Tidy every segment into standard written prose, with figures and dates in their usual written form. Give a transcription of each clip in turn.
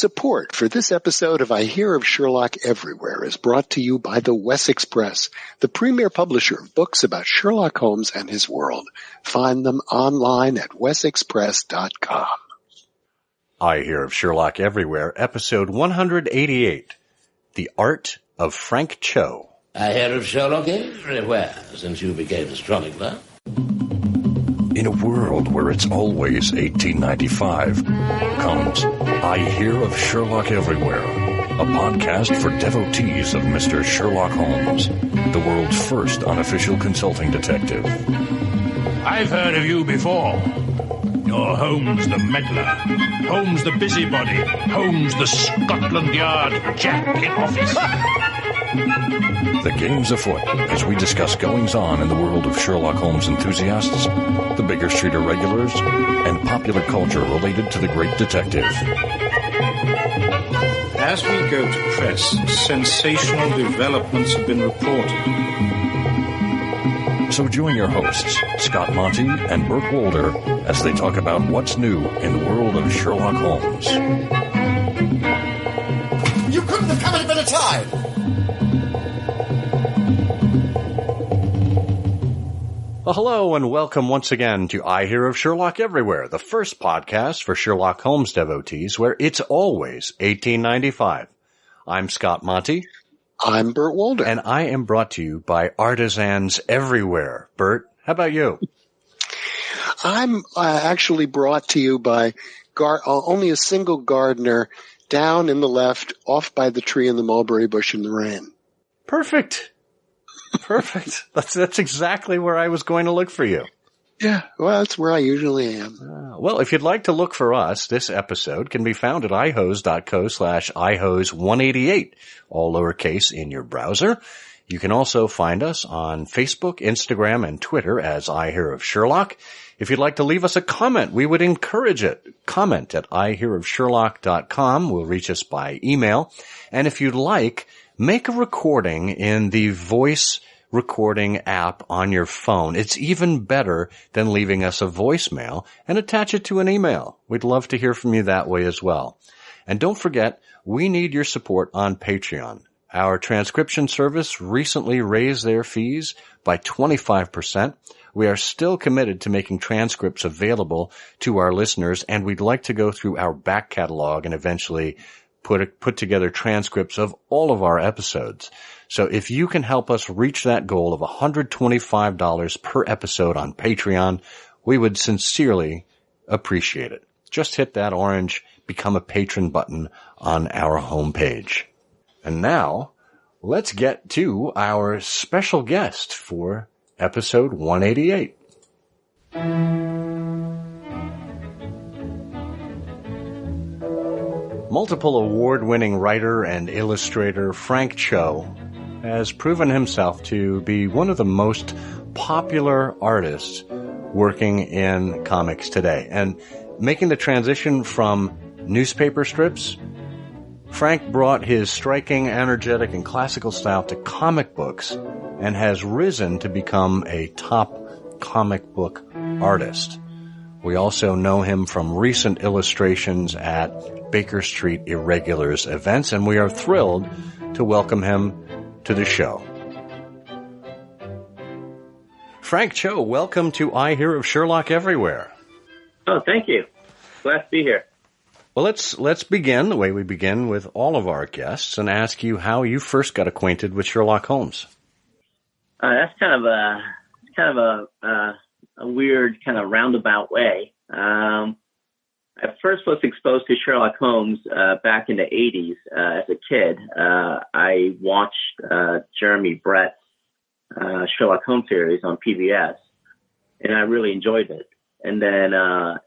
Support for this episode of I Hear of Sherlock Everywhere is brought to you by the Wessex Press, the premier publisher of books about Sherlock Holmes and his world. Find them online at wessexpress.com. I Hear of Sherlock Everywhere, episode 188, The Art of Frank Cho. I hear of Sherlock everywhere since you became a chronicler. In a world where it's always 1895, comes I Hear of Sherlock Everywhere, a podcast for devotees of Mr. Sherlock Holmes, the world's first unofficial consulting detective. I've heard of you before. You're Holmes the meddler, Holmes the busybody, Holmes the Scotland Yard Jack in office. The game's afoot as we discuss goings-on in the world of Sherlock Holmes enthusiasts, the Baker Street irregulars, and popular culture related to the great detective. As we go to press, sensational developments have been reported. So join your hosts, Scott Monty and Burt Wolder, as they talk about what's new in the world of Sherlock Holmes. You couldn't have come at a better time! Well, hello and welcome once again to I Hear of Sherlock Everywhere, the first podcast for Sherlock Holmes devotees where it's always 1895. I'm Scott Monty. I'm Burt Wolder. And I am brought to you by artisans everywhere. Burt, how about you? I'm actually brought to you by only a single gardener down in the left, off by the tree in the mulberry bush in the rain. Perfect. Perfect. That's exactly where I was going to look for you. Yeah, well, that's where I usually am. Well, if you'd like to look for us, this episode can be found at ihose.co/ihose188, all lowercase in your browser. You can also find us on Facebook, Instagram, and Twitter as I Hear of Sherlock. If you'd like to leave us a comment, we would encourage it. Comment at ihearofsherlock.com will reach us by email. And if you'd like, make a recording in the voice recording app on your phone. It's even better than leaving us a voicemail, and attach it to an email. We'd love to hear from you that way as well. And don't forget, we need your support on Patreon. Our transcription service recently raised their fees by 25%. We are still committed to making transcripts available to our listeners, and we'd like to go through our back catalog and eventually put together transcripts of all of our episodes. So if you can help us reach that goal of $125 per episode on Patreon, we would sincerely appreciate it. Just hit that orange Become a Patron button on our homepage. And now, let's get to our special guest for episode 188. Multiple award-winning writer and illustrator Frank Cho has proven himself to be one of the most popular artists working in comics today. And making the transition from newspaper strips, Frank brought his striking, energetic, and classical style to comic books and has risen to become a top comic book artist. We also know him from recent illustrations at Baker Street Irregulars events, and we are thrilled to welcome him to the show. Frank Cho, welcome to I Hear of Sherlock Everywhere. Oh, thank you. Glad to be here. Well, let's begin the way we begin with all of our guests and ask you how you first got acquainted with Sherlock Holmes. That's kind of a weird, kind of roundabout way. I first was exposed to Sherlock Holmes back in the 80s as a kid. I watched Jeremy Brett's Sherlock Holmes series on PBS, and I really enjoyed it. And then I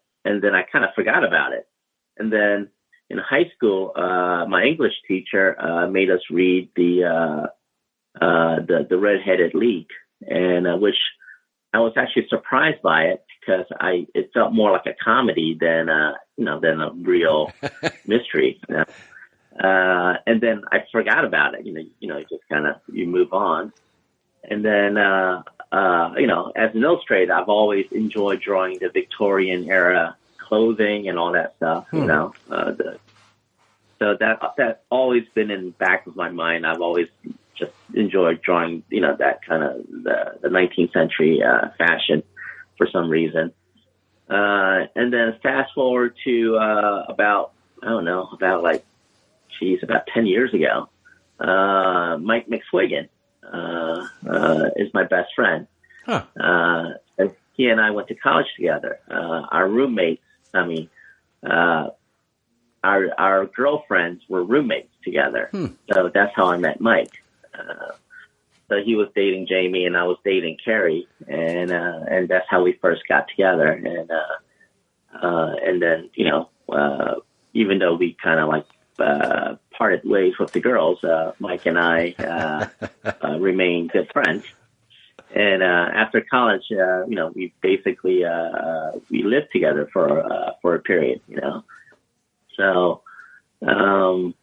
kind of forgot about it. And then in high school, my English teacher made us read the Red-Headed League, and which I was actually surprised by it because it felt more like a comedy than a real mystery. And then I forgot about it. Just kind of you move on. And then as an illustrator, I've always enjoyed drawing the Victorian era clothing and all that stuff. So that's always been in the back of my mind. I've always just enjoyed drawing, that kind of the 19th century fashion for some reason. And then fast forward to about 10 years ago, Mike McSwiggan is my best friend. Huh. And he and I went to college together. Our roommates, our girlfriends were roommates together. So that's how I met Mike. So he was dating Jamie and I was dating Carrie, and that's how we first got together. And then, even though we kind of parted ways with the girls, Mike and I remained good friends. And after college, we basically we lived together for a period, So, and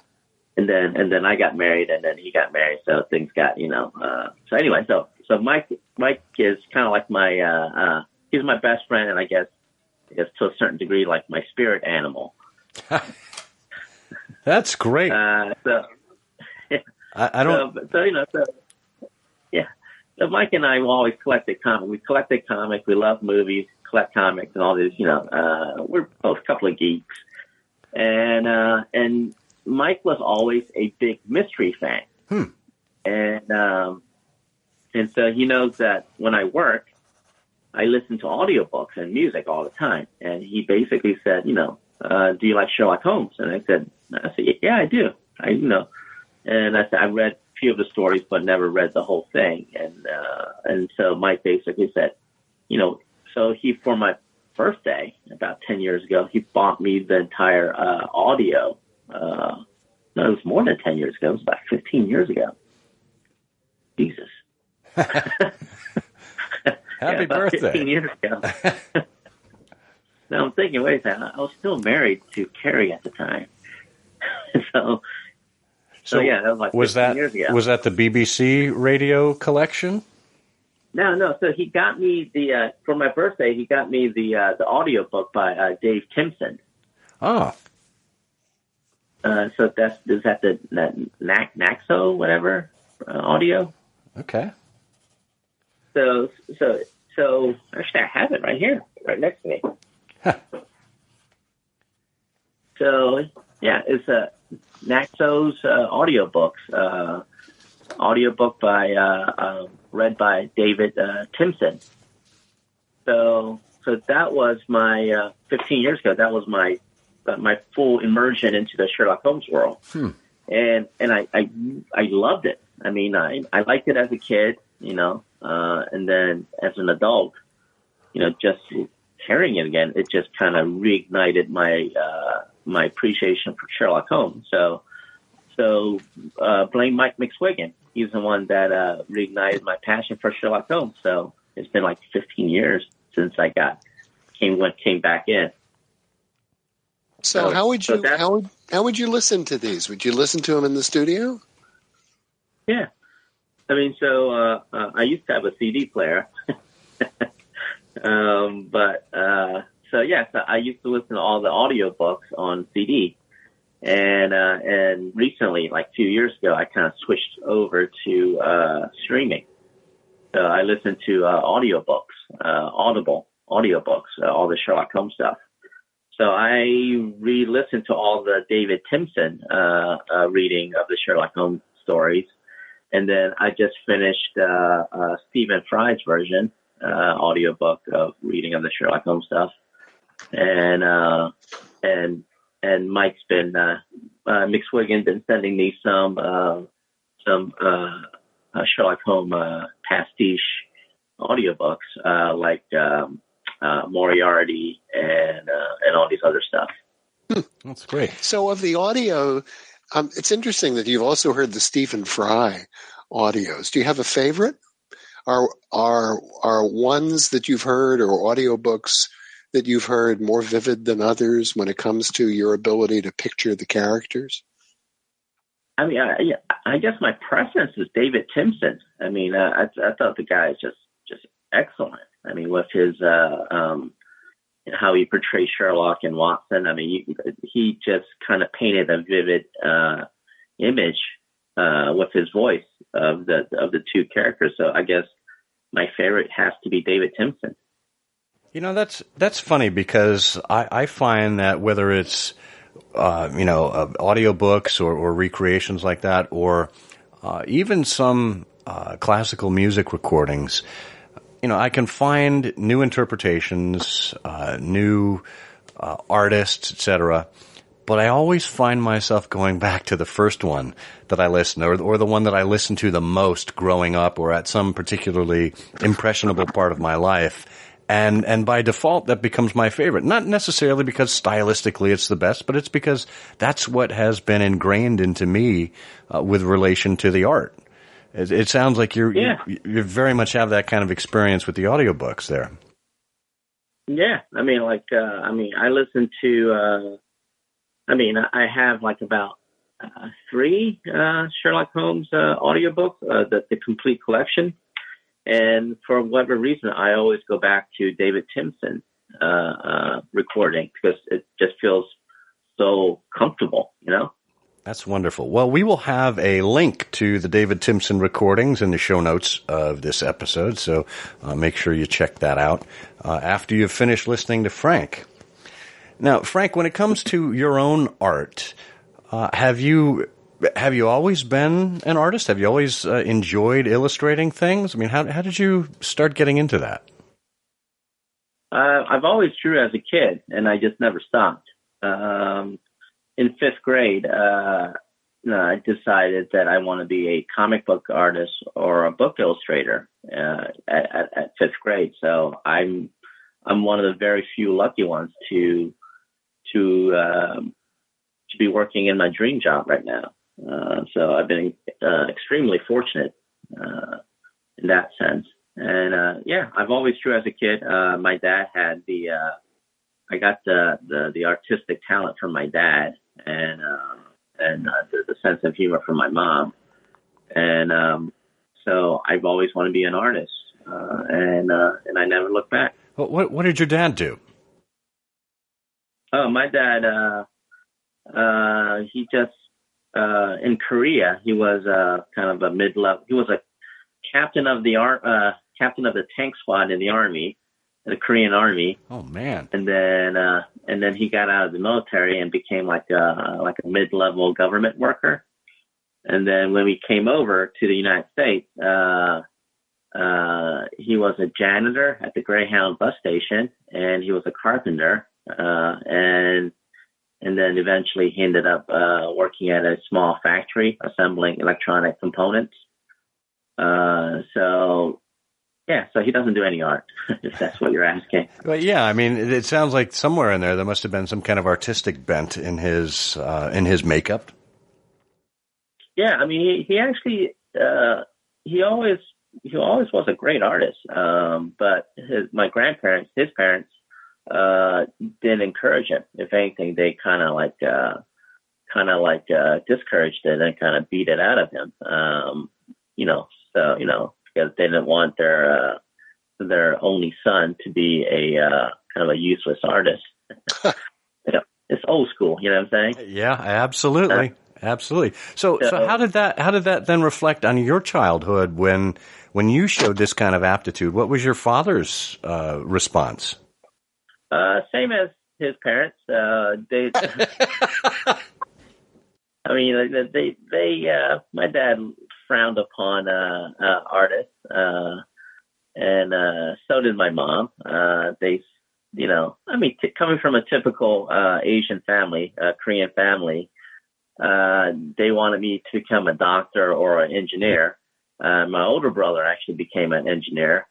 then I got married, and then he got married, so things got, So anyway, so Mike is kind of like my he's my best friend, and I guess to a certain degree like my spirit animal. That's great. I don't. So Mike and I always collected comics. We collected comics. We love movies, collect comics, and all this. We're both a couple of geeks, and Mike was always a big mystery fan, and so he knows that when I work, I listen to audiobooks and music all the time. And he basically said, do you like Sherlock Holmes? And I said, yeah, I do. And I said, I read a few of the stories, but never read the whole thing. And so Mike basically said, so for my birthday about 10 years ago, he bought me the entire audio. No, it was more than 10 years ago. It was about 15 years ago. Jesus. Happy birthday. 15 years ago. Now I'm thinking, wait a second, I was still married to Carrie at the time. So yeah, that was like 15 years ago. Was that the BBC radio collection? No. So he got me for my birthday, he got me the audiobook by Dave Timson. Oh. So is that the Naxo, whatever, audio? Okay. So actually I have it right here, right next to me. Huh. So yeah, it's Naxo's audiobooks, audiobook by read by David Timson. So that was my 15 years ago. That was my full immersion into the Sherlock Holmes world, and I loved it. I mean, I liked it as a kid, and then as an adult, just hearing it again, it just kind of reignited my appreciation for Sherlock Holmes. So blame Mike McSwiggan. He's the one that reignited my passion for Sherlock Holmes. So it's been like 15 years since I came back in. So how would you listen to these? Would you listen to them in the studio? Yeah. I mean, so I used to have a CD player. So I used to listen to all the audiobooks on CD. And recently, like a few years ago, I kind of switched over to streaming. So I listened to audiobooks, Audible audiobooks, all the Sherlock Holmes stuff. So I re-listened to all the David Timson reading of the Sherlock Holmes stories. And then I just finished Stephen Fry's version, audiobook of reading of the Sherlock Holmes stuff. And Mike's been McSwiggan been sending me some Sherlock Holmes pastiche audiobooks like Moriarty and all these other stuff. That's great. So of the audio, it's interesting that you've also heard the Stephen Fry audios. Do you have a favorite? Are ones that you've heard or audiobooks that you've heard more vivid than others when it comes to your ability to picture the characters? I mean, I guess my preference is David Timson. I mean, I thought the guy is just excellent. I mean, with his how he portrays Sherlock and Watson. I mean, he just kind of painted a vivid image with his voice of the two characters. So I guess my favorite has to be David Timson. That's funny because I find that whether it's audiobooks or recreations like that, or even some classical music recordings, I can find new interpretations, new artists, etc. But I always find myself going back to the first one that I listened, or the one that I listened to the most growing up, or at some particularly impressionable part of my life. And by default, that becomes my favorite. Not necessarily because stylistically it's the best, but it's because that's what has been ingrained into me with relation to the art. It sounds like you very much have that kind of experience with the audiobooks there. Yeah, I mean, I listen to. I have like about 3 Sherlock Holmes audiobooks, the complete collection. And for whatever reason, I always go back to David Timson recording because it just feels so comfortable, That's wonderful. Well, we will have a link to the David Timson recordings in the show notes of this episode, so make sure you check that out after you've finished listening to Frank. Now, Frank, when it comes to your own art, have you always been an artist? Have you always enjoyed illustrating things? I mean, how did you start getting into that? I've always drew as a kid, and I just never stopped. In 5th grade, I decided that I want to be a comic book artist or a book illustrator at 5th grade. So I'm one of the very few lucky ones to be working in my dream job right now. So I've been extremely fortunate in that sense. And I've always drew as a kid. My dad had I got the artistic talent from my dad, and the sense of humor from my mom. And so I've always wanted to be an artist, and I never looked back. What did your dad do? Oh, my dad, he just, in Korea, he was kind of a mid-level. He was a captain of the tank squad in the army, the Korean army. Oh man! And then he got out of the military and became like a mid-level government worker. And then when we came over to the United States, he was a janitor at the Greyhound bus station, and he was a carpenter. And then eventually he ended up working at a small factory assembling electronic components. So he doesn't do any art, if that's what you're asking. Well, yeah, I mean, it sounds like somewhere in there must have been some kind of artistic bent in his makeup. Yeah, I mean, he actually he always was a great artist. But his parents didn't encourage him. If anything, they kind of discouraged it and kind of beat it out of him. Because they didn't want their only son to be a kind of a useless artist. It's old school. You know what I'm saying? Yeah, absolutely. Absolutely. So how did that then reflect on your childhood when you showed this kind of aptitude? What was your father's response? Same as his parents. My dad frowned upon artists, and so did my mom. Coming from a typical Asian family, Korean family, they wanted me to become a doctor or an engineer. My older brother actually became an engineer.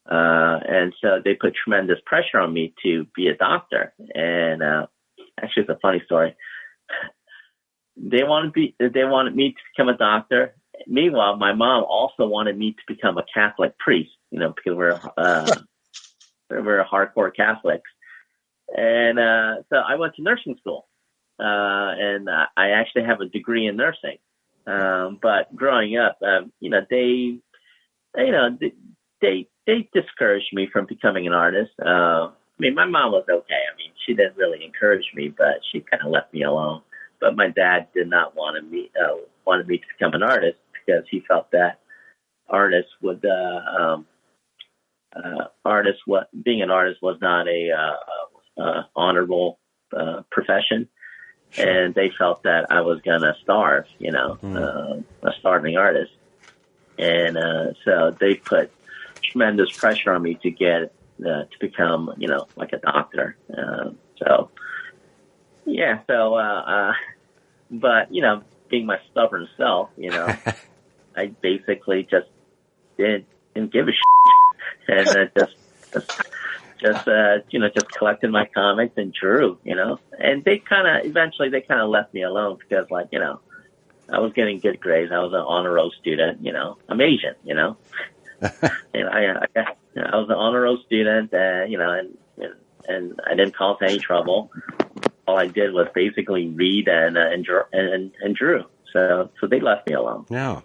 And so they put tremendous pressure on me to be a doctor. And actually, it's a funny story. They wanted me to become a doctor. Meanwhile, my mom also wanted me to become a Catholic priest, because we're hardcore Catholics. And so I went to nursing school, and I actually have a degree in nursing. But growing up, they discouraged me from becoming an artist. mean, my mom was okay. I mean, she didn't really encourage me, but she kind of left me alone. But my dad did not wanted me to become an artist because he felt that being an artist was not a honorable profession, and they felt that I was gonna starve, a starving artist, and so they put tremendous pressure on me to get to become, like a doctor. But being my stubborn self, I basically just didn't give a shit, and just collected my comics and drew, and they eventually left me alone because, I was getting good grades. I was an honor roll student, I'm Asian, and I was an honor roll student, and I didn't cause any trouble. All I did was basically read and drew. So they left me alone. Yeah.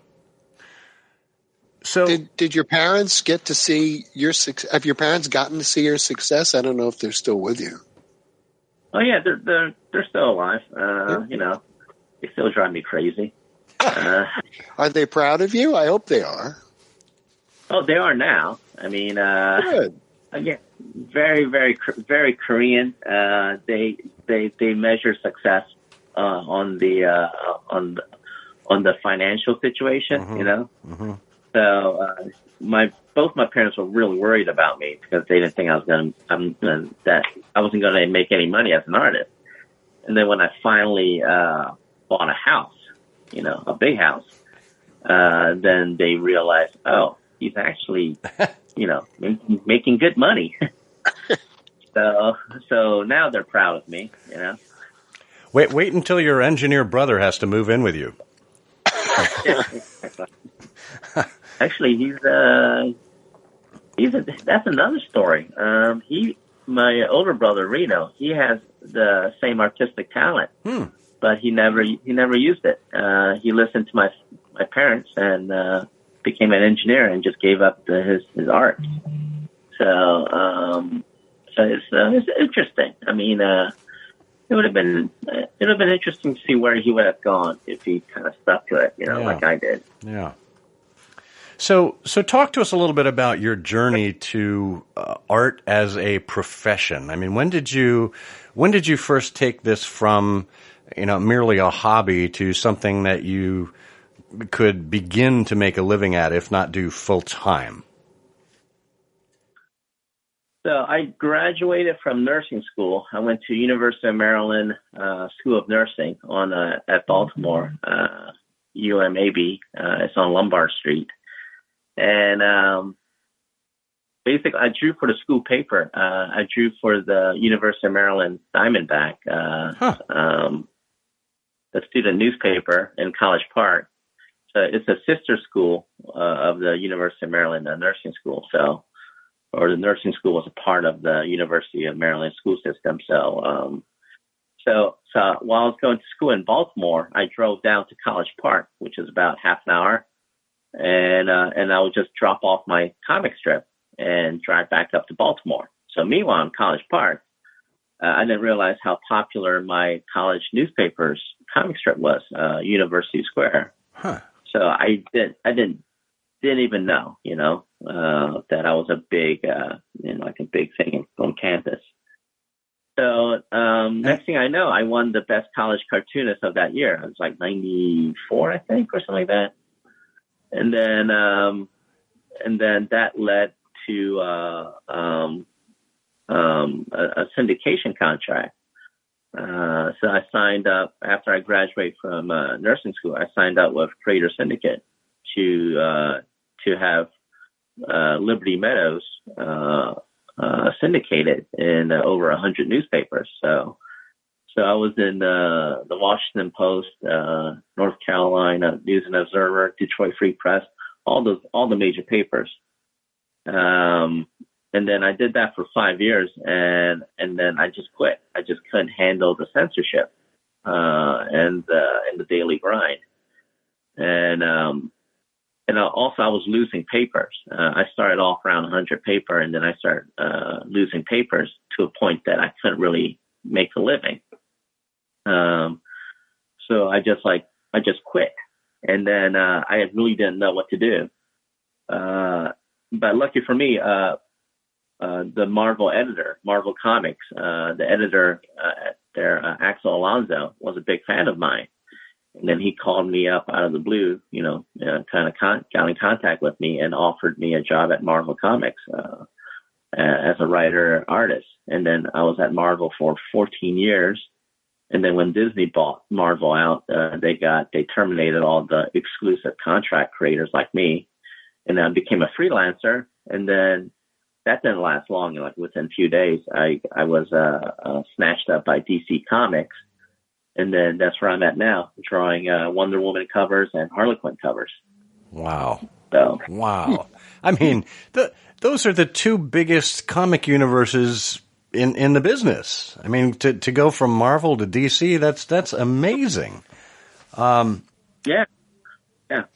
So did your parents get to see your success? Have your parents gotten to see your success? I don't know if they're still with you. Oh yeah, they're still alive. They still drive me crazy. Are they proud of you? I hope they are. Oh, they are now. I mean, good. Again, very, very, very Korean. They measure success on the financial situation. Mm-hmm. So both my parents were really worried about me because they didn't think I wasn't going to make any money as an artist. And then when I finally bought a house, a big house, then they realized, oh, he's actually, making good money. So now they're proud of me, Wait until your engineer brother has to move in with you. Actually, that's another story. My older brother Reno, he has the same artistic talent, but he never used it. He listened to my parents and became an engineer and just gave up his art. So it's interesting. I mean, it would have been interesting to see where he would have gone if he kind of stuck to it, like I did. Yeah. So talk to us a little bit about your journey to art as a profession. I mean, when did you first take this from, merely a hobby to something that you could begin to make a living at, if not do full time? So I graduated from nursing school. I went to University of Maryland School of Nursing at Baltimore, UMAB. It's on Lombard Street. And basically, I drew for the school paper. I drew for the University of Maryland Diamondback, the student newspaper in College Park. So it's a sister school of the University of Maryland nursing school. Or the nursing school was a part of the University of Maryland school system. So while I was going to school in Baltimore, I drove down to College Park, which is about half an hour. And I would just drop off my comic strip and drive back up to Baltimore. So meanwhile, in College Park, I didn't realize how popular my college newspaper's comic strip was, University Square. Huh. So I didn't even know, that I was a big, like a big thing on campus. So next thing I know, I won the best college cartoonist of that year. It was like 94, I think, or something like that. And then that led to a syndication contract. So I signed up after I graduated from nursing school. I signed up with Creator Syndicate to have Liberty Meadows syndicated in over 100 newspapers. So I was in the Washington Post, North Carolina News and Observer, Detroit Free Press, all the major papers. And then I did that for 5 years, and then I just quit. I just couldn't handle the censorship and the daily grind. And And also I was losing papers. I started off around 100 paper, and then I started losing papers to a point that I couldn't really make a living. So I just quit. And then I really didn't know what to do. But lucky for me, the Marvel editor, Marvel Comics, the editor there, Axel Alonso, was a big fan of mine. And then he called me up out of the blue, kind of got in contact with me and offered me a job at Marvel Comics as a writer-artist. And then I was at Marvel for 14 years. And then when Disney bought Marvel out, they terminated all the exclusive contract creators like me. And I became a freelancer. And then that didn't last long. Like within a few days, I was snatched up by DC Comics. And then that's where I'm at now, drawing Wonder Woman covers and Harlequin covers. Wow. So. Wow. I mean, those are the two biggest comic universes in the business. I mean, to go from Marvel to DC, that's amazing. Yeah.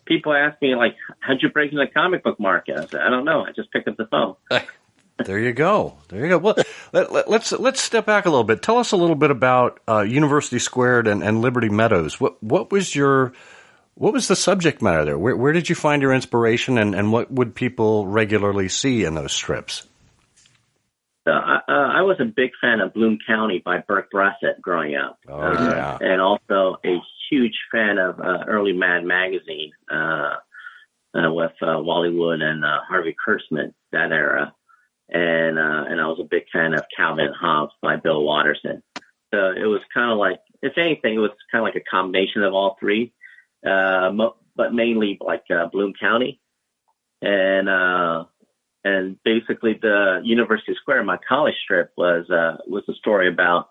People ask me, like, how'd you break into the comic book market? I said, I don't know. I just picked up the phone. There you go. Well, let's step back a little bit. Tell us a little bit about University Squared and Liberty Meadows. What was the subject matter there? Where did you find your inspiration, and what would people regularly see in those strips? I was a big fan of Bloom County by Burke Brassett growing up. Oh, yeah. And also a huge fan of early Mad Magazine with Wally Wood and Harvey Kurtzman, that era. And I was a big fan of Calvin and Hobbes by Bill Watterson. So it was kind of like, if anything, it was kind of like a combination of all three, but mainly like Bloom County. And basically the University Square, my college strip, was a story about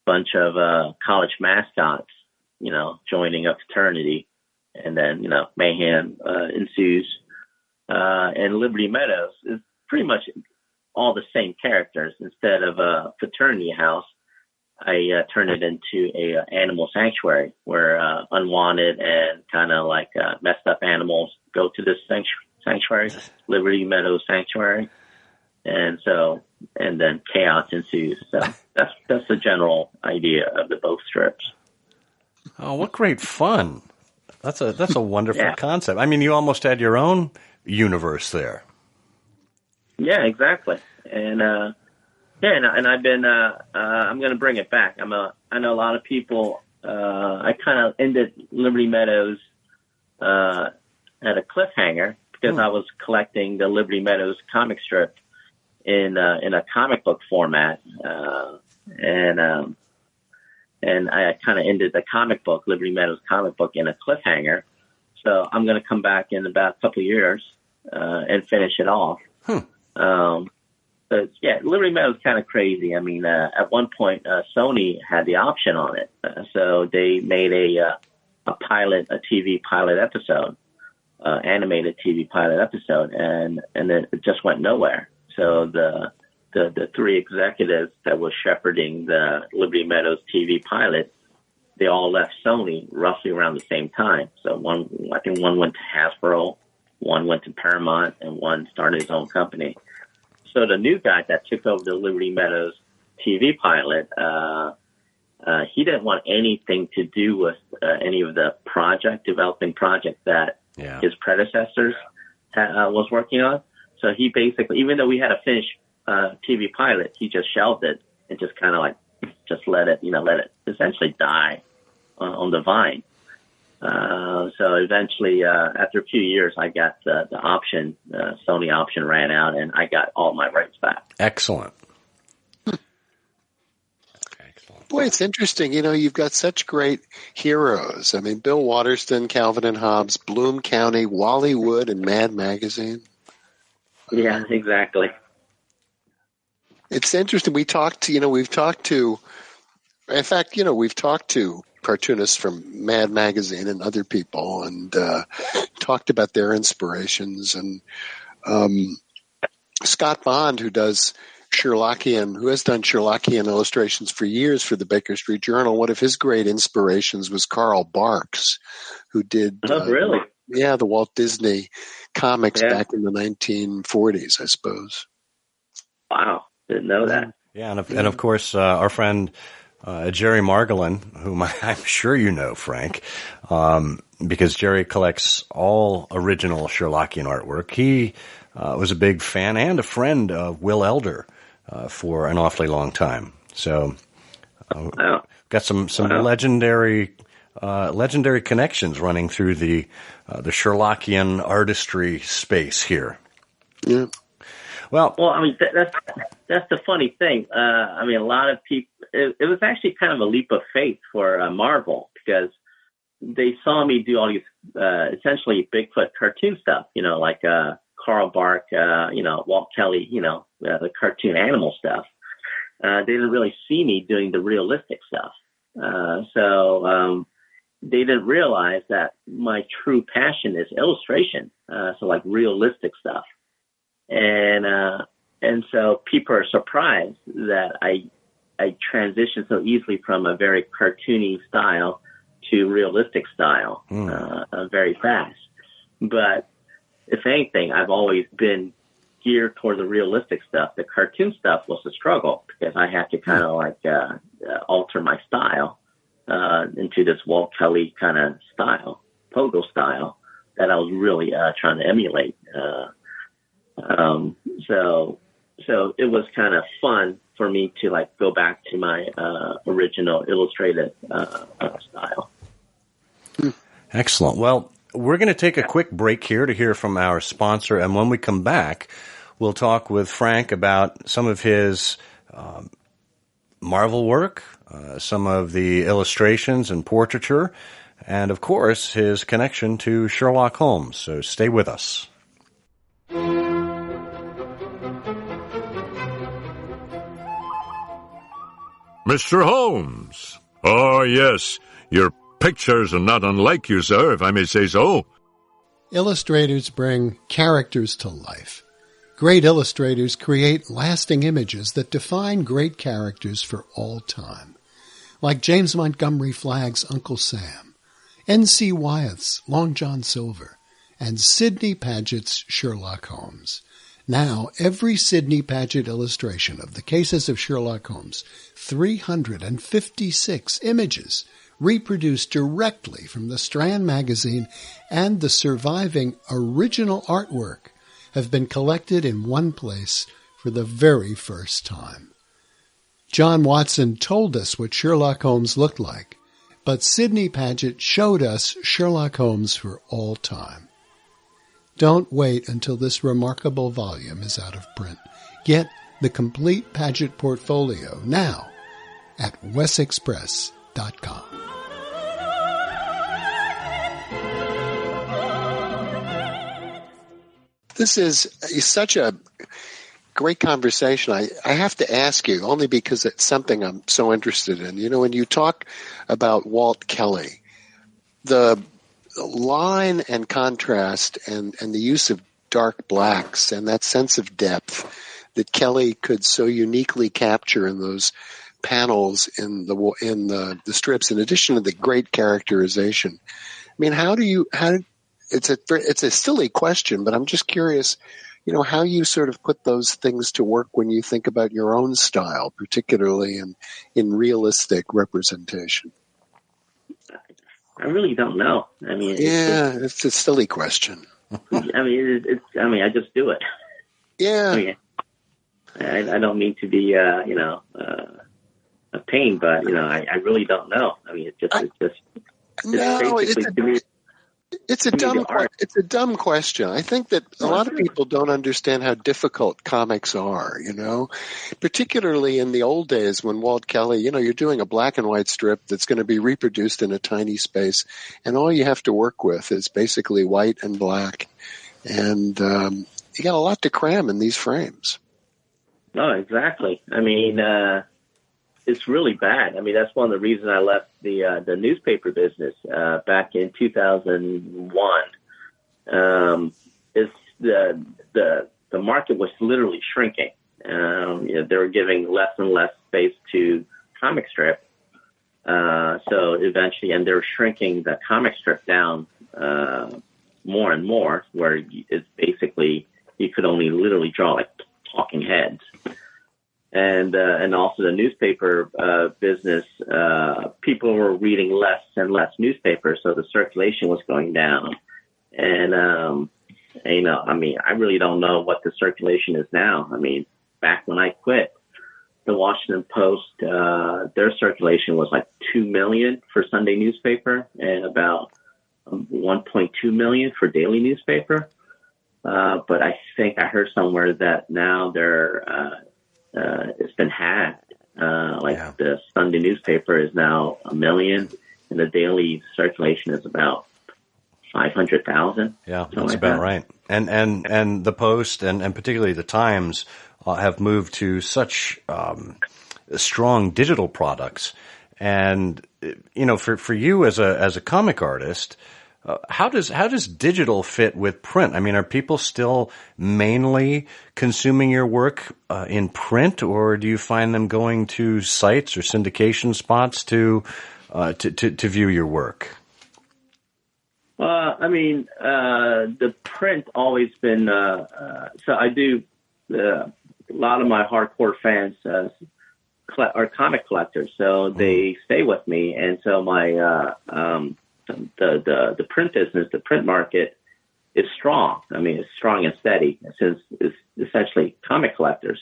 a bunch of college mascots, joining a fraternity, and then, mayhem ensues. And Liberty Meadows is pretty much all the same characters. Instead of a fraternity house, I turned it into a animal sanctuary where unwanted and kind of like messed up animals go to this sanctuary, Liberty Meadows Sanctuary, and then chaos ensues. So that's the general idea of the both strips. Oh, what great fun! That's a wonderful concept. I mean, you almost had your own universe there. Yeah, exactly. And and I've been I'm going to bring it back. I know a lot of people. I kind of ended Liberty Meadows at a cliffhanger because I was collecting the Liberty Meadows comic strip in a comic book format, and I kind of ended the comic book, Liberty Meadows comic book, in a cliffhanger. So I'm going to come back in about a couple of years and finish it off. But yeah, Liberty Meadows is kind of crazy. I mean, at one point, Sony had the option on it, so they made a TV pilot episode, animated TV pilot episode, and then it just went nowhere. So the three executives that were shepherding the Liberty Meadows TV pilot, they all left Sony roughly around the same time. So I think one went to Hasbro, one went to Paramount, and one started his own company. So the new guy that took over the Liberty Meadows TV pilot, he didn't want anything to do with any of the developing project that his predecessors was working on. So he basically, even though we had a finished TV pilot, he just shelved it and just kind of like just let it essentially die on the vine. So eventually, after a few years, I got the option, Sony option ran out, and I got all my rights back. Excellent. Boy, it's interesting. You've got such great heroes. I mean, Bill Watterson, Calvin and Hobbes, Bloom County, Wally Wood, and Mad Magazine. Yeah, exactly. It's interesting. We've talked to cartoonists from Mad Magazine and other people, and talked about their inspirations. And Scott Bond, who has done Sherlockian illustrations for years for the Baker Street Journal, one of his great inspirations was Carl Barks, who did really? Yeah, the Walt Disney comics back in the 1940s, I suppose. Wow, didn't know that. Yeah, and of course, our friend Jerry Margolin, whom I'm sure you know, Frank, because Jerry collects all original Sherlockian artwork. He was a big fan and a friend of Will Elder for an awfully long time. So, got some legendary connections running through the Sherlockian artistry space here. Yeah. Well, I mean, that's the funny thing. I mean, a lot of people, it was actually kind of a leap of faith for Marvel, because they saw me do all these essentially Bigfoot cartoon stuff, like Carl Bark, Walt Kelly, the cartoon animal stuff. They didn't really see me doing the realistic stuff. So they didn't realize that my true passion is illustration. So like realistic stuff. And so people are surprised that I transitioned so easily from a very cartoony style to realistic style, very fast. But if anything, I've always been geared toward the realistic stuff. The cartoon stuff was a struggle, because I had to kind of alter my style into this Walt Kelly kind of style, pogo style, that I was really trying to emulate. So it was kind of fun for me to go back to my original illustrated style. Excellent. Well, we're going to take a quick break here to hear from our sponsor, and when we come back, we'll talk with Frank about some of his Marvel work, some of the illustrations and portraiture, and of course his connection to Sherlock Holmes. So stay with us. Mr. Holmes. Oh, yes. Your pictures are not unlike you, sir, if I may say so. Illustrators bring characters to life. Great illustrators create lasting images that define great characters for all time. Like James Montgomery Flagg's Uncle Sam, N.C. Wyeth's Long John Silver, and Sidney Paget's Sherlock Holmes. Now, every Sidney Paget illustration of the cases of Sherlock Holmes, 356 images reproduced directly from the Strand magazine and the surviving original artwork, have been collected in one place for the very first time. John Watson told us what Sherlock Holmes looked like, but Sidney Paget showed us Sherlock Holmes for all time. Don't wait until this remarkable volume is out of print. Get the complete Paget portfolio now at wesexpress.com. This is such a great conversation. I have to ask you, only because it's something I'm so interested in. When you talk about Walt Kelly, the line and contrast and the use of dark blacks and that sense of depth that Kelly could so uniquely capture in those panels in the strips, in addition to the great characterization. I mean, it's a silly question, but I'm just curious, how you sort of put those things to work when you think about your own style, particularly in realistic representation. I really don't know. I mean, it's a silly question. I just do it. Yeah. I don't mean to be, a pain, but I really don't know. I mean, it's a dumb question. I think that a lot of people don't understand how difficult comics are, particularly in the old days when Walt Kelly, you're doing a black and white strip that's going to be reproduced in a tiny space, and all you have to work with is basically white and black. And you got a lot to cram in these frames. No, exactly. I mean, it's really bad. I mean, that's one of the reasons I left the newspaper business back in 2001. Is the market was literally shrinking. They were giving less and less space to comic strip. So eventually, and they were shrinking the comic strip down more and more, where it's basically you could only literally draw like talking heads. And also the newspaper business, people were reading less and less newspapers, so the circulation was going down. And I mean, I really don't know what the circulation is now. I mean, back when I quit, the Washington Post, their circulation was like 2 million for Sunday newspaper and about 1.2 million for daily newspaper. But I think I heard somewhere that now it's been hacked. The Sunday newspaper is now 1 million, and the daily circulation is about 500,000. Yeah, that's about right. And the Post and particularly the Times have moved to such strong digital products. And for you as a comic artist, how does digital fit with print? I mean, are people still mainly consuming your work in print, or do you find them going to sites or syndication spots to view your work? I mean, the print always been. So I do. A lot of my hardcore fans are comic collectors, so they stay with me, and so my the print business, the print market is strong. I mean, it's strong and steady since it's essentially comic collectors.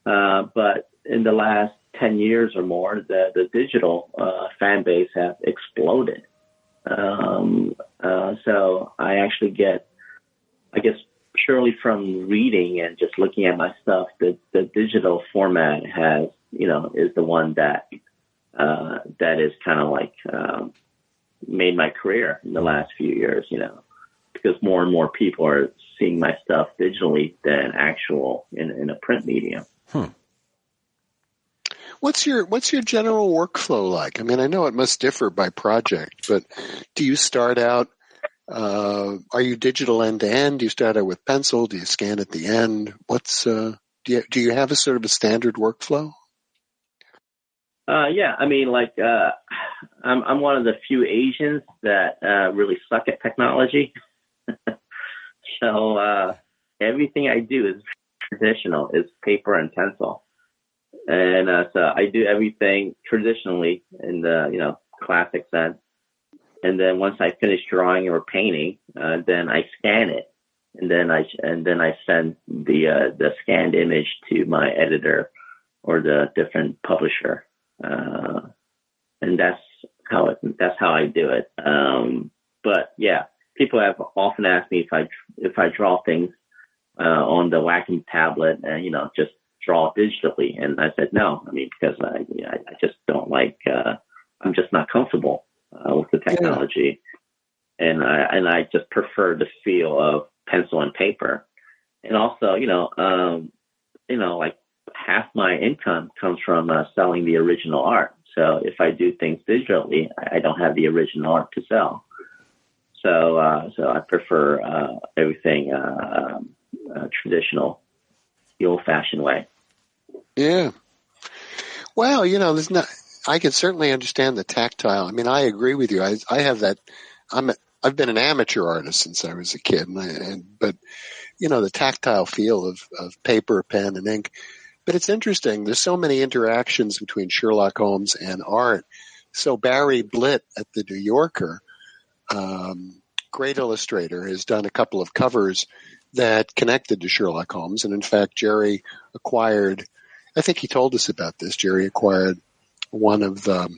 But in the last 10 years or more, the digital fan base has exploded. So I actually get, I guess, purely from reading and just looking at my stuff, the digital format has, is the one that is kind of like made my career in the last few years, because more and more people are seeing my stuff digitally than actual in a print medium. What's your general workflow like? I mean, I know it must differ by project, but do you start out, are you digital end to end? Do you start out with pencil? Do you scan at the end? Do you have a sort of a standard workflow? Yeah, I mean, like, I'm one of the few Asians that really suck at technology. So everything I do is traditional, is paper and pencil. And so I do everything traditionally in the classic sense. And then once I finish drawing or painting, then I scan it, and then I send the scanned image to my editor or the different publisher. And that's how I do it. But yeah, people have often asked me if I draw things on the Wacom tablet and just draw digitally, and I said no. I mean, because I just don't like. I'm just not comfortable with the technology, and I just prefer the feel of pencil and paper. And also, like half my income comes from selling the original art. So if I do things digitally, I don't have the original art to sell. So I prefer everything traditional, the old-fashioned way. Yeah. Well, there's not. I can certainly understand the tactile. I mean, I agree with you. I have that. I've been an amateur artist since I was a kid, but the tactile feel of paper, pen, and ink. But it's interesting. There's so many interactions between Sherlock Holmes and art. So Barry Blitt at the New Yorker, great illustrator, has done a couple of covers that connected to Sherlock Holmes. And in fact, Jerry acquired, I think he told us about this, Jerry acquired one of the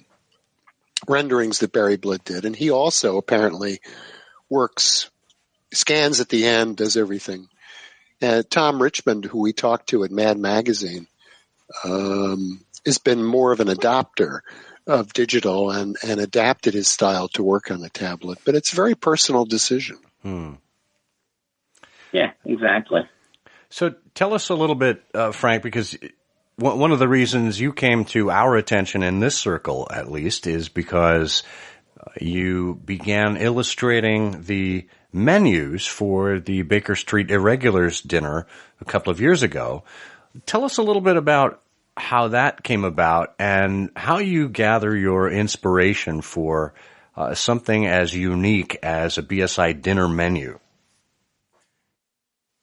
renderings that Barry Blitt did. And he also apparently scans at the end, does everything. Tom Richmond, who we talked to at Mad Magazine, has been more of an adopter of digital and adapted his style to work on a tablet. But it's a very personal decision. Yeah, exactly. So tell us a little bit, Frank, because one of the reasons you came to our attention in this circle, at least, is because you began illustrating the menus for the Baker Street Irregulars dinner a couple of years ago. Tell us a little bit about how that came about and how you gather your inspiration for something as unique as a BSI dinner menu?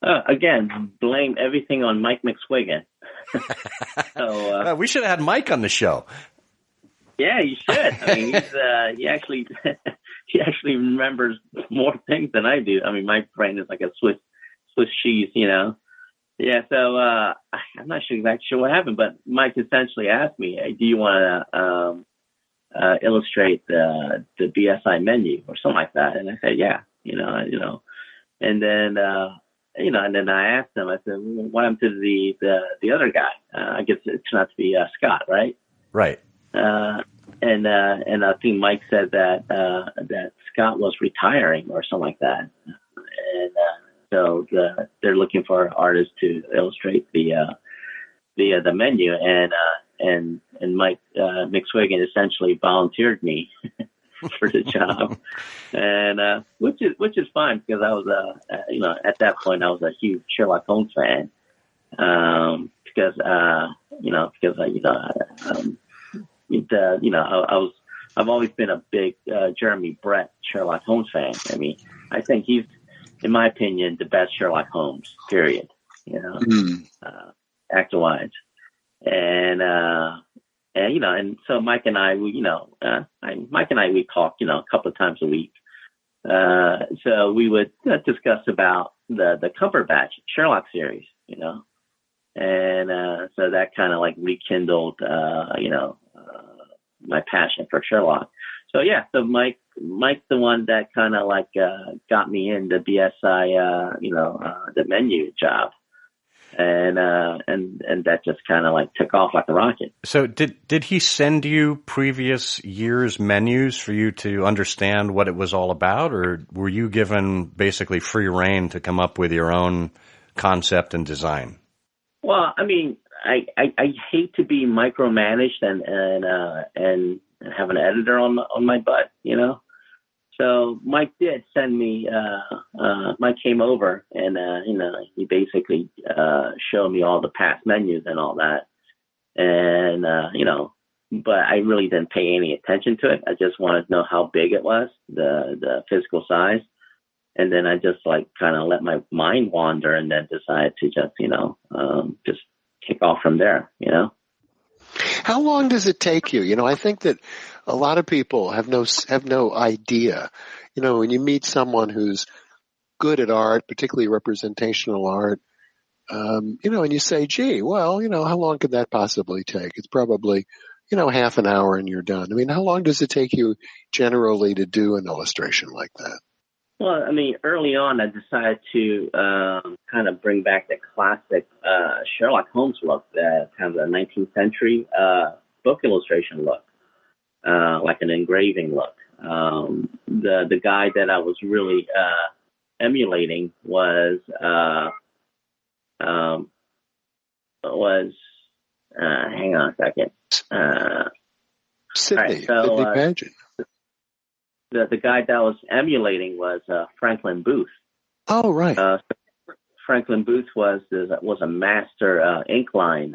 Again, blame everything on Mike McSwiggan. So we should have had Mike on the show. Yeah, you should. I mean, he actually remembers more things than I do. I mean, my brain is like a Swiss cheese, you know. Yeah, so I'm not exactly sure what happened, but Mike essentially asked me, "Hey, do you want to illustrate the BSI menu or something like that?" And I said, "Yeah, you know." And then and then I asked him. I said, "What happened to the other guy?" I guess it turned out to be Scott, right? Right. And I think Mike said that Scott was retiring or something like that, and so they're looking for artists to illustrate the menu, and Mike McSwiggan essentially volunteered me for the job, and which is fine because I was at that point I was a huge Sherlock Holmes fan, I've always been a big Jeremy Brett Sherlock Holmes fan. I mean, I think he's, in my opinion, the best Sherlock Holmes, period, actor-wise. And so Mike and I, we talk, a couple of times a week. So we would discuss about the Cumberbatch Sherlock series, and so that kind of like rekindled, my passion for Sherlock. So yeah, so Mike's the one that kind of like got me into BSI, the menu job, and that just kind of like took off like a rocket. So did he send you previous years' menus for you to understand what it was all about, or were you given basically free rein to come up with your own concept and design? Well, I mean, I hate to be micromanaged and have an editor on my butt, So Mike did send me. Mike came over and he basically showed me all the past menus and all that, and but I really didn't pay any attention to it. I just wanted to know how big it was, the physical size. And then I just like kind of let my mind wander and then decided to just, just kick off from there, How long does it take you? I think that a lot of people have no idea. When you meet someone who's good at art, particularly representational art, and you say, gee, well, how long could that possibly take? It's probably, half an hour and you're done. I mean, how long does it take you generally to do an illustration like that? Well, I mean, early on, I decided to kind of bring back the classic Sherlock Holmes look, kind of the 19th century book illustration look, like an engraving look. The guy that I was really emulating was hang on a second. Sidney Paget. The guy that I was emulating was Franklin Booth. Oh, right. Franklin Booth was a master ink line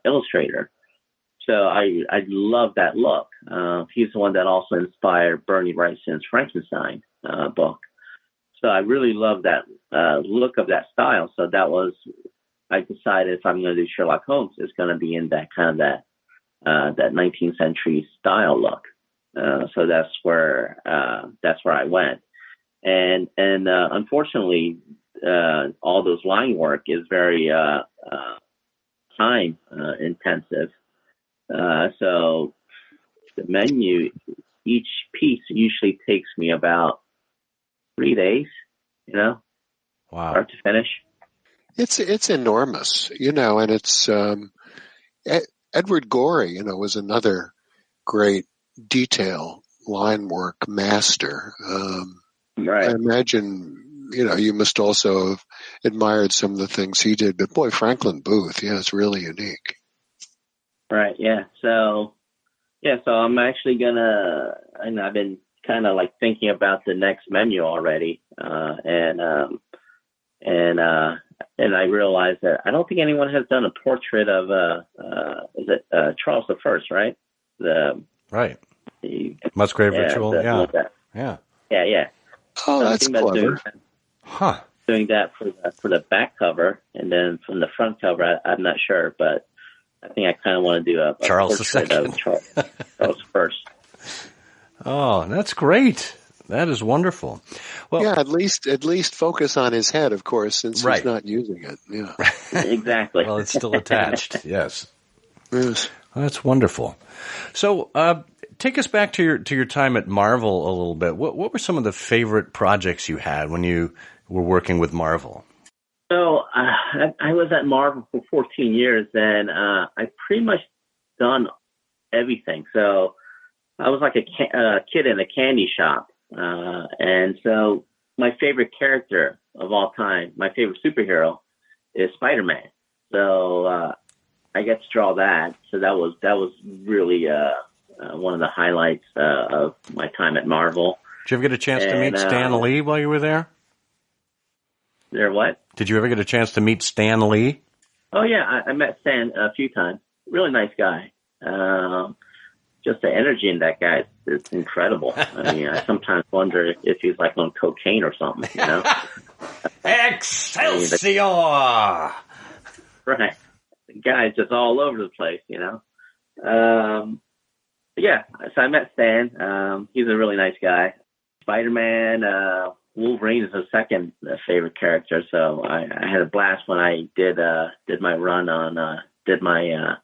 illustrator. So I love that look. He's the one that also inspired Bernie Wrightson's Frankenstein book. So I really love that look of that style. So I decided if I'm going to do Sherlock Holmes, it's going to be in that kind of that 19th century style look. So that's where I went, and unfortunately, all those line work is very time intensive. So the menu, each piece usually takes me about 3 days. Wow, start to finish. It's enormous, and it's Edward Gorey, was another great detail line work master. Right. I imagine, you must also have admired some of the things he did, but boy, Franklin Booth, it's really unique. Right. Yeah. So I'm actually and I've been kind of like thinking about the next menu already. And I realized that I don't think anyone has done a portrait of, is it Charles I, right? Right. Musgrave Ritual, yeah. Yeah. Oh, that's clever. Doing that for the back cover, and then from the front cover, I'm not sure, but I think I kind of want to do a Charles portrait II. of Charles first. Oh, that's great. That is wonderful. Well, yeah, at least focus on his head, of course, since right. he's not using it. Yeah, exactly. Well, it's still attached. Yes. Yes. Well, that's wonderful. So, take us back to your time at Marvel a little bit. What were some of the favorite projects you had when you were working with Marvel? So I was at Marvel for 14 years, and I pretty much done everything. So I was like a kid in a candy shop. And so my favorite character of all time, my favorite superhero is Spider-Man. So I get to draw that. So that was really one of the highlights of my time at Marvel. Did you ever get a chance to meet Stan Lee while you were there? There what? Did you ever get a chance to meet Stan Lee? Oh, yeah. I met Stan a few times. Really nice guy. Just the energy in that guy is incredible. I mean, I sometimes wonder if he's like on cocaine or something, you know? Excelsior! Right. The guy's just all over the place, you know? Yeah, so I met Stan. He's a really nice guy. Spider-Man, Wolverine is his second favorite character, so I had a blast when I did my run on, did my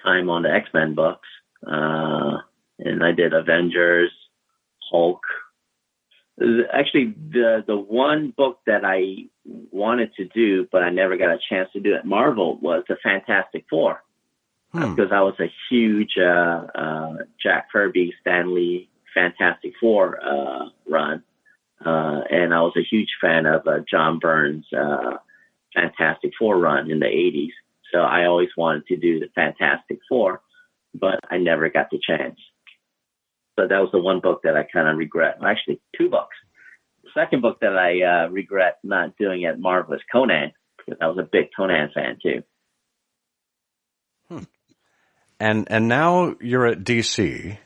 time on the X-Men books. And I did Avengers, Hulk. Actually, the one book that I wanted to do, but I never got a chance to do at Marvel, was the Fantastic Four. Because I was a huge Jack Kirby, Stan Lee Fantastic Four run. And I was a huge fan of John Byrne's Fantastic Four run in the 80s. So I always wanted to do the Fantastic Four, but I never got the chance. So that was the one book that I kind of regret. Actually, two books. The second book that I regret not doing at Marvel is Conan, because I was a big Conan fan too. And now you're at DC,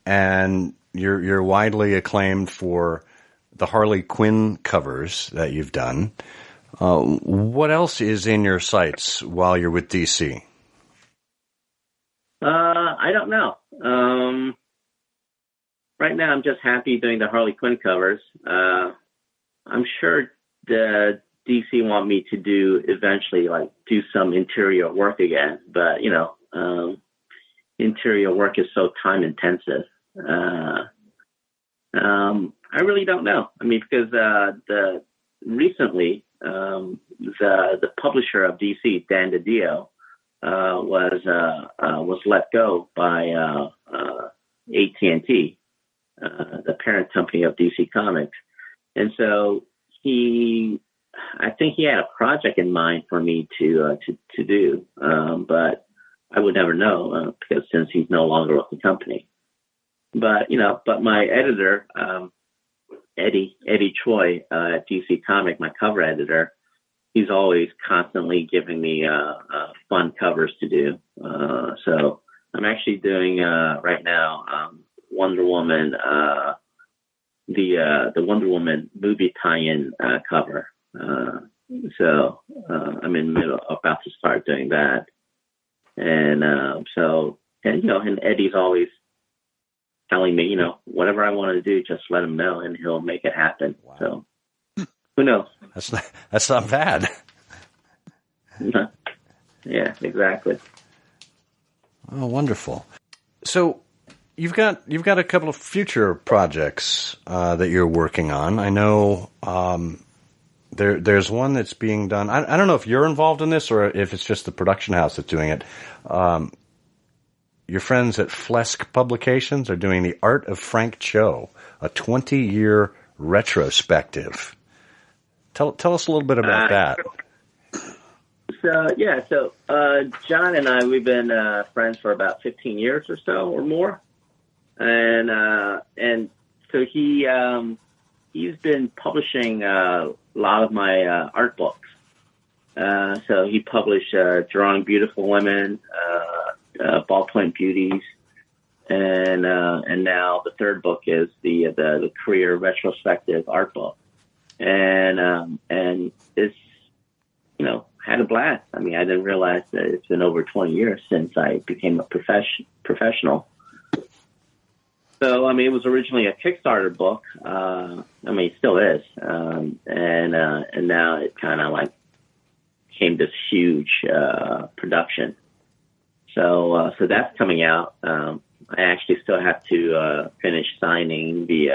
and you're widely acclaimed for the Harley Quinn covers that you've done. What else is in your sights while you're with DC? I don't know. Right now, I'm just happy doing the Harley Quinn covers. I'm sure the DC want me to do eventually, like, do some interior work again. But, you know, interior work is so time intensive. I really don't know. I mean, because recently the publisher of DC, Dan DiDio, was let go by AT&T, the parent company of DC Comics, and so I think he had a project in mind for me to do, but I would never know because since he's no longer with the company. But my editor, Eddie Choi at DC Comic, my cover editor, he's always constantly giving me fun covers to do. So I'm actually doing right now Wonder Woman, the Wonder Woman movie tie-in cover. So I'm in the middle, about to start doing that. And and Eddie's always telling me, whatever I want to do, just let him know, and he'll make it happen. Wow. So who knows? That's not bad. Yeah, exactly. Oh, wonderful. So you've got a couple of future projects that you're working on. I know there's one that's being done. I don't know if you're involved in this or if it's just the production house that's doing it. Your friends at Flesk Publications are doing the Art of Frank Cho, a 20-year retrospective. Tell us a little bit about that. So John and I, we've been friends for about 15 years or so or more, and so he's been publishing a lot of my art books. So he published Drawing Beautiful Women, Ballpoint Beauties, and now the third book is the career retrospective art book, and it's, you know, had a blast. I mean, I didn't realize that it's been over 20 years since I became a professional. So, I mean, it was originally a Kickstarter book. I mean, it still is. And now it kind of like became this huge production. So that's coming out. I actually still have to finish signing the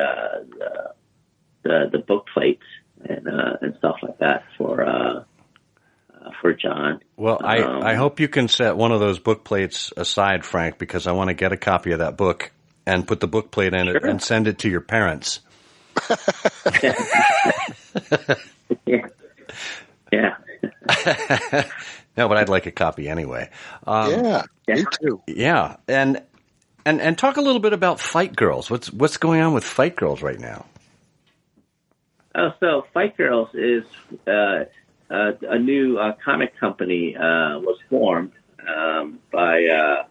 book plates and stuff like that for John. Well, I hope you can set one of those book plates aside, Frank, because I want to get a copy of that book and put the book plate in it and send it to your parents. Yeah. No, but I'd like a copy anyway. Me too. Yeah, and talk a little bit about Fight Girls. What's going on with Fight Girls right now? Oh, so Fight Girls is a new comic company was formed by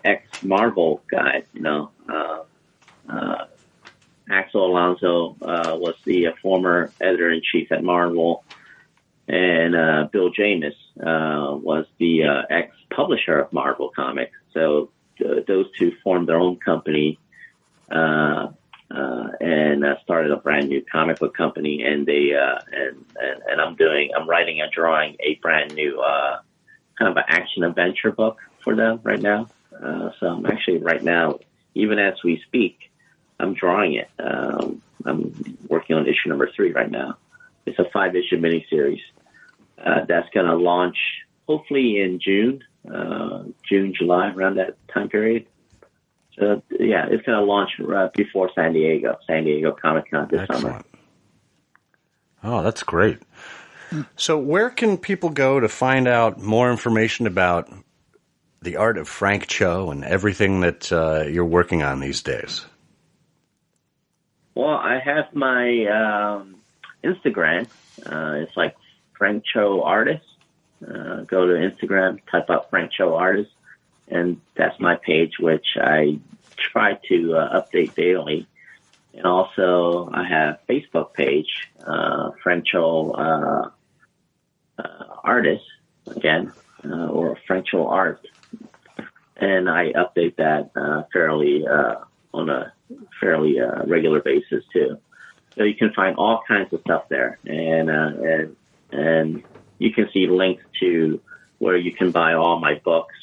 ex-Marvel guys. You know, Axel Alonso was the former editor-in-chief at Marvel, and Bill Jamis was the ex-publisher of Marvel Comics. So those two formed their own company and started a brand new comic book company. And they and I'm writing and drawing a brand new kind of an action adventure book for them right now. So I'm actually right now, even as we speak, I'm drawing it. I'm working on issue number 3 right now. It's a 5-issue miniseries that's going to launch hopefully in June, July, around that time period. So yeah, it's going to launch before San Diego Comic-Con this summer. Oh, that's great. So where can people go to find out more information about the Art of Frank Cho and everything that you're working on these days? Well, I have my Instagram. It's like Frank Cho Artist. Go to Instagram, type out Frank Cho Artist, and that's my page, which I try to update daily. And also, I have a Facebook page, Frank Cho Artist, again, or Frank Cho Art. And I update that on a fairly regular basis too. So you can find all kinds of stuff there, and you can see links to where you can buy all my books.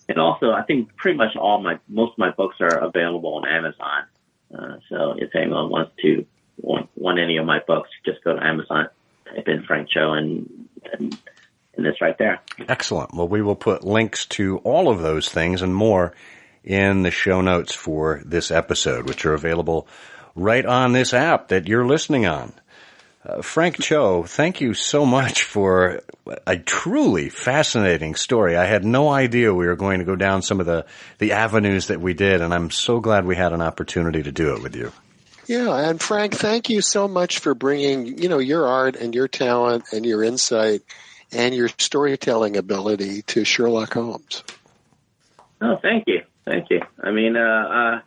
And also, I think pretty much most of my books are available on Amazon. So if anyone want any of my books, just go to Amazon, type in Frank Cho, and it's right there. Excellent. Well, we will put links to all of those things and more in the show notes for this episode, which are available right on this app that you're listening on. Frank Cho, thank you so much for a truly fascinating story. I had no idea we were going to go down some of the avenues that we did, and I'm so glad we had an opportunity to do it with you. Yeah, and Frank, thank you so much for bringing, your art and your talent and your insight and your storytelling ability to Sherlock Holmes. Oh, thank you. Thank you. I mean, I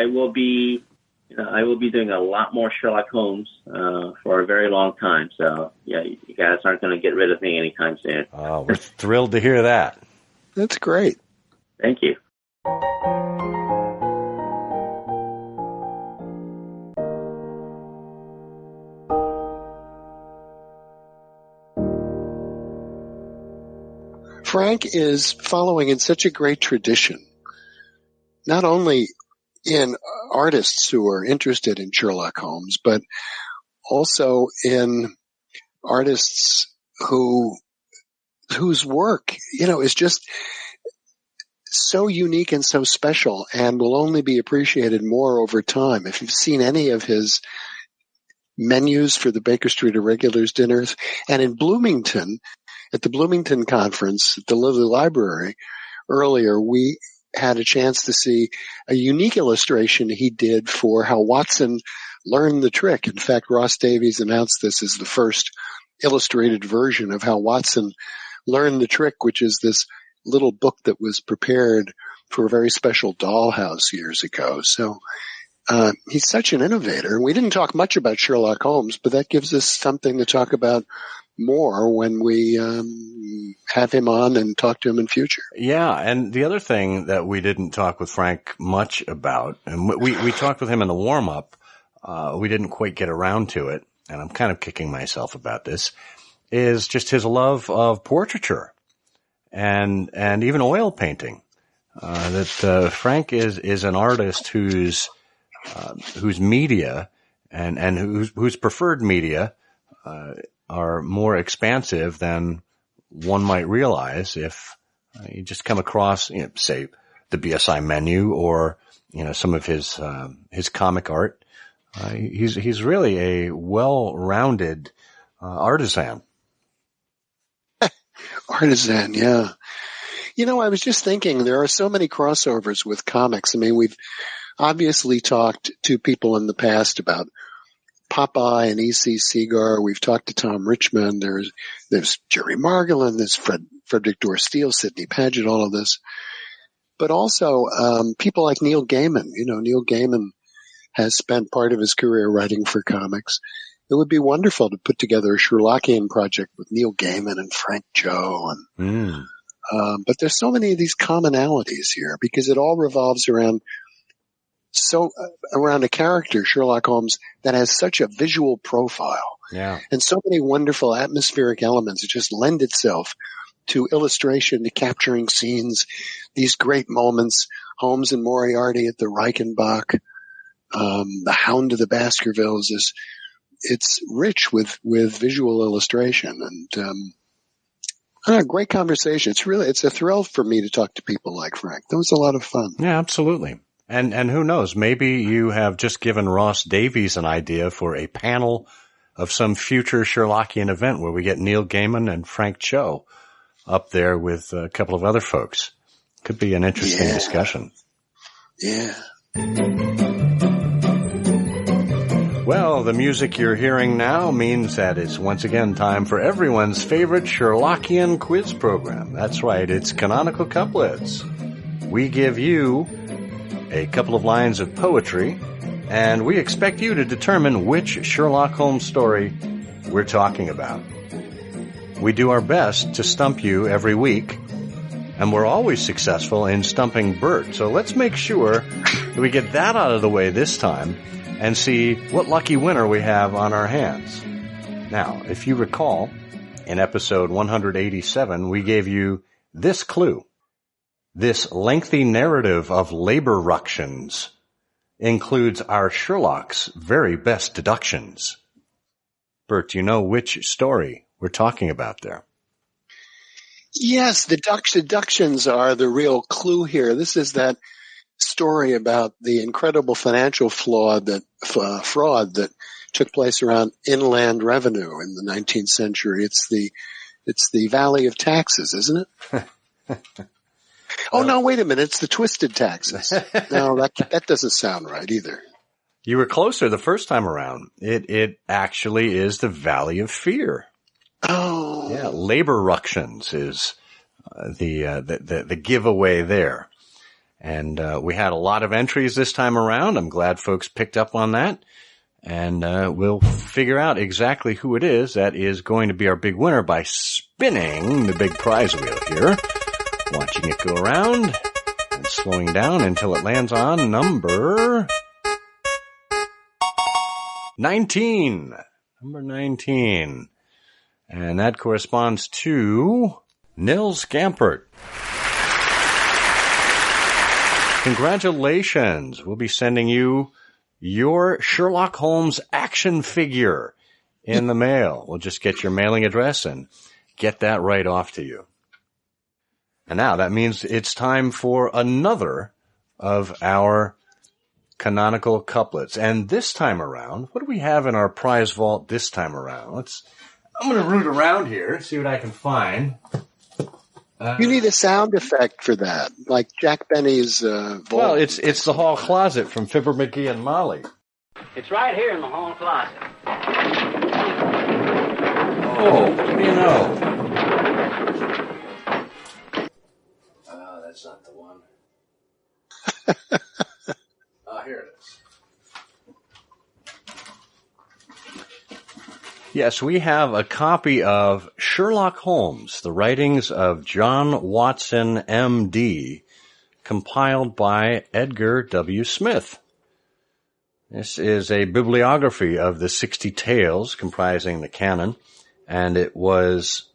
will be doing a lot more Sherlock Holmes for a very long time. So, yeah, you guys aren't going to get rid of me anytime soon. Oh, we're thrilled to hear that. That's great. Thank you. Frank is following in such a great tradition, not only in artists who are interested in Sherlock Holmes, but also in artists whose work, is just so unique and so special and will only be appreciated more over time. If you've seen any of his menus for the Baker Street Irregulars dinners, and in Bloomington, at the Bloomington conference at the Lilly Library earlier, we had a chance to see a unique illustration he did for how Watson learned the trick. In fact, Ross Davies announced this as the first illustrated version of how Watson learned the trick, which is this little book that was prepared for a very special dollhouse years ago. So he's such an innovator. We didn't talk much about Sherlock Holmes, but that gives us something to talk about more when we have him on and talk to him in future. Yeah, and the other thing that we didn't talk with Frank much about, and we talked with him in the warm-up, we didn't quite get around to it, and I'm kind of kicking myself about this, is just his love of portraiture and even oil painting. Frank is an artist whose media and whose preferred media are more expansive than one might realize if you just come across, say, the BSI menu or some of his comic art. He's really a well-rounded artisan. Artisan, yeah. I was just thinking there are so many crossovers with comics. I mean, we've obviously talked to people in the past about Popeye and E.C. Segar. We've talked to Tom Richmond. There's Jerry Margolin. There's Frederick Dorr Steele, Sidney Paget, all of this. But also people like Neil Gaiman. Neil Gaiman has spent part of his career writing for comics. It would be wonderful to put together a Sherlockian project with Neil Gaiman and Frank Cho. But there's so many of these commonalities here because it all revolves around a character, Sherlock Holmes, that has such a visual profile. Yeah. And so many wonderful atmospheric elements. It just lend itself to illustration, to capturing scenes, these great moments, Holmes and Moriarty at the Reichenbach, the Hound of the Baskervilles it's rich with visual illustration and great conversation. It's a thrill for me to talk to people like Frank. That was a lot of fun. Yeah, absolutely. And who knows, maybe you have just given Ross Davies an idea for a panel of some future Sherlockian event where we get Neil Gaiman and Frank Cho up there with a couple of other folks. Could be an interesting discussion. Yeah. Well, the music you're hearing now means that it's once again time for everyone's favorite Sherlockian quiz program. That's right, it's Canonical Couplets. We give you a couple of lines of poetry, and we expect you to determine which Sherlock Holmes story we're talking about. We do our best to stump you every week, and we're always successful in stumping Bert. So let's make sure that we get that out of the way this time and see what lucky winner we have on our hands. Now, if you recall, in episode 187, we gave you this clue. This lengthy narrative of labor ructions includes our Sherlock's very best deductions. Bert, do you know which story we're talking about there? Yes, the deductions are the real clue here. This is that story about the incredible financial fraud that took place around inland revenue in the 19th century. It's the Valley of Taxes, isn't it? Oh, no, wait a minute. It's the Twisted Taxes. No, that doesn't sound right either. You were closer the first time around. It actually is the Valley of Fear. Oh. Yeah, labor ructions is the giveaway there. And we had a lot of entries this time around. I'm glad folks picked up on that. And we'll figure out exactly who it is that is going to be our big winner by spinning the big prize wheel here. Watching it go around and slowing down until it lands on number 19. Number 19. And that corresponds to Nils Gampert. Congratulations. We'll be sending you your Sherlock Holmes action figure in the mail. We'll just get your mailing address and get that right off to you. And now that means it's time for another of our canonical couplets. And this time around, what do we have in our prize vault this time around? I'm going to root around here, see what I can find. You need a sound effect for that, like Jack Benny's vault. Well, it's the hall closet from Fibber McGee and Molly. It's right here in the hall closet. Oh, what do you know? That's not the one. Here it is. Yes, we have a copy of Sherlock Holmes, the writings of John Watson, M.D., compiled by Edgar W. Smith. This is a bibliography of the 60 tales comprising the canon, and it was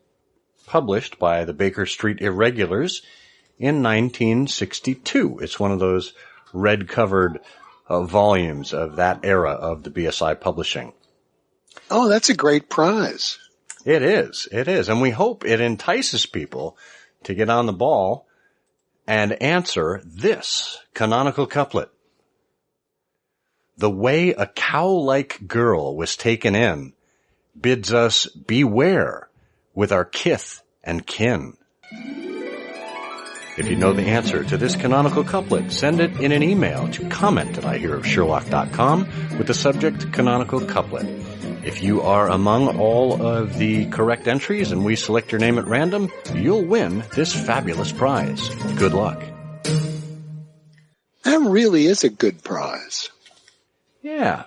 published by the Baker Street Irregulars in 1962. It's one of those red-covered volumes of that era of the BSI publishing. Oh, that's a great prize. It is. It is. And we hope it entices people to get on the ball and answer this canonical couplet. The way a cow-like girl was taken in bids us beware with our kith and kin. If you know the answer to this canonical couplet, send it in an email to comment@ihearofsherlock.com with the subject canonical couplet. If you are among all of the correct entries and we select your name at random, you'll win this fabulous prize. Good luck. That really is a good prize. Yeah.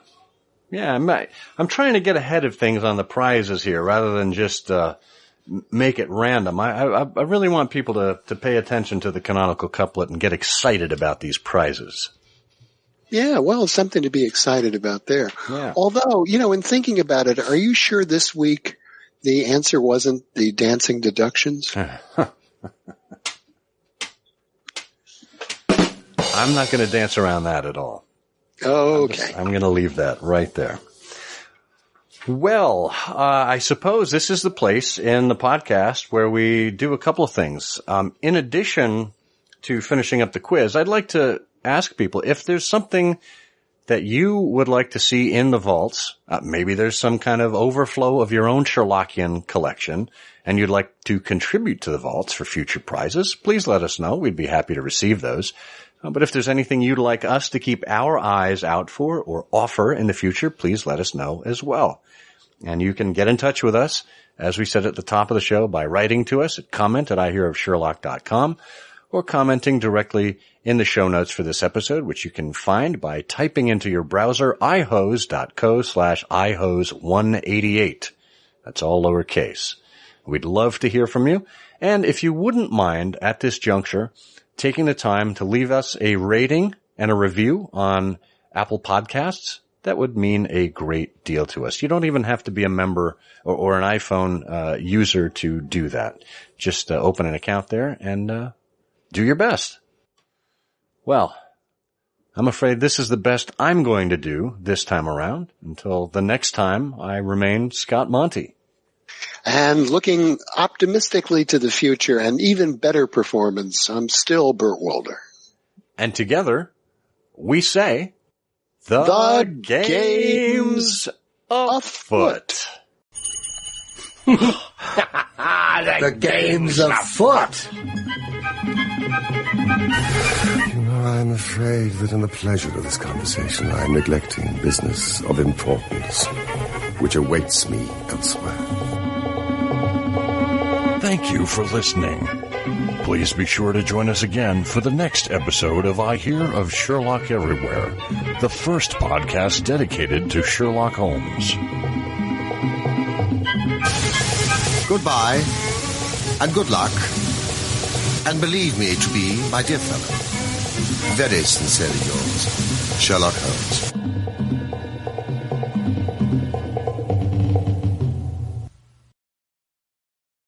Yeah, I'm trying to get ahead of things on the prizes here rather than just make it random. I really want people to pay attention to the canonical couplet and get excited about these prizes. Yeah, well, it's something to be excited about there. Yeah. Although, in thinking about it, are you sure this week the answer wasn't the dancing deductions? I'm not going to dance around that at all. Oh, okay. I'm going to leave that right there. Well, I suppose this is the place in the podcast where we do a couple of things. In addition to finishing up the quiz, I'd like to ask people if there's something that you would like to see in the vaults. Maybe there's some kind of overflow of your own Sherlockian collection and you'd like to contribute to the vaults for future prizes. Please let us know. We'd be happy to receive those. But if there's anything you'd like us to keep our eyes out for or offer in the future, please let us know as well. And you can get in touch with us, as we said at the top of the show, by writing to us at comment@ihearofsherlock.com or commenting directly in the show notes for this episode, which you can find by typing into your browser ihose.co/ihose188. That's all lowercase. We'd love to hear from you. And if you wouldn't mind at this juncture taking the time to leave us a rating and a review on Apple Podcasts, that would mean a great deal to us. You don't even have to be a member or an iPhone user to do that. Just open an account there and do your best. Well, I'm afraid this is the best I'm going to do this time around. Until the next time, I remain Scott Monty. And looking optimistically to the future and even better performance, I'm still Burt Wolder. And together, we say, The game's afoot. The game's afoot. I'm afraid that in the pleasure of this conversation, I am neglecting business of importance, which awaits me elsewhere. Thank you for listening. Please be sure to join us again for the next episode of I Hear of Sherlock Everywhere, the first podcast dedicated to Sherlock Holmes. Goodbye, and good luck, and believe me to be, my dear fellow, very sincerely yours, Sherlock Holmes.